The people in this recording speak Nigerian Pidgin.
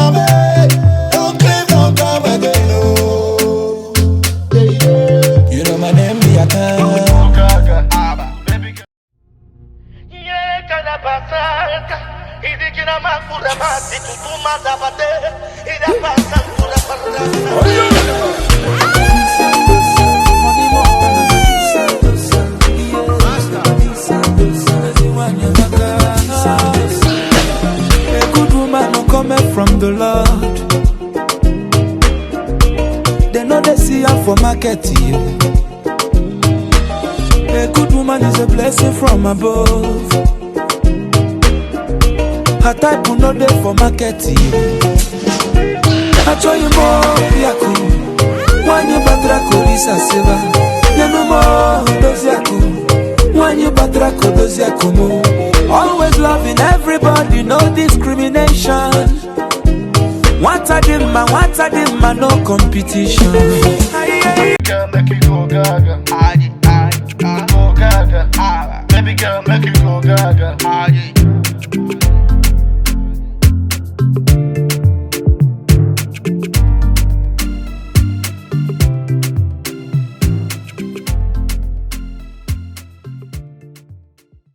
away. Don't claim, don't come again. Oh. You know my name, be a can. A good woman no coming from the Lord. They know they see her for market. A good woman is a blessing from above. Her type will not there for market. I tell you more, Yaku. When you batrako Lisa Silva, you know more, Doziaku. When you batrako Doziaku, always loving everybody, no discrimination. What I did, man, no competition.